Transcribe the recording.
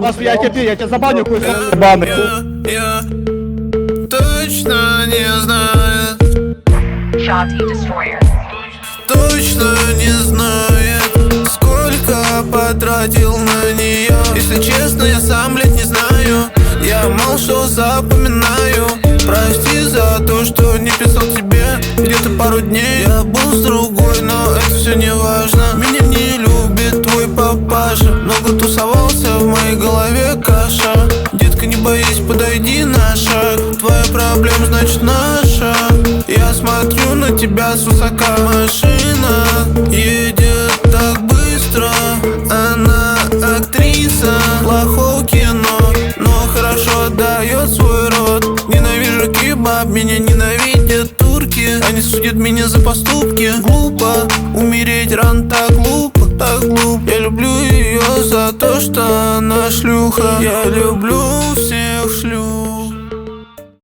Вас я тебя забаню, хуй ебаный. Я точно не знаю, Shanti Destroyer. точно не знает, сколько потратил на нее. Если честно, я сам, блядь, не знаю. Я мало что запоминаю. Прости за то, что не писал тебе где-то пару дней. Я был с другой, но это все не важно. Меня не любит твой папаша. Много тусовался, в моей голове каша. Детка, не боись, подойди на шаг. Твоя проблема, значит, наша. Я смотрю на тебя с высока. Машина едет так быстро. Она актриса плохого кино, но хорошо отдает свой род. Ненавижу кебаб, меня ненавидят турки. Они судят меня за поступки. Глупо умереть рано, так глупо, так глупо. Я люблю ее за то, что она шлюха. Я люблю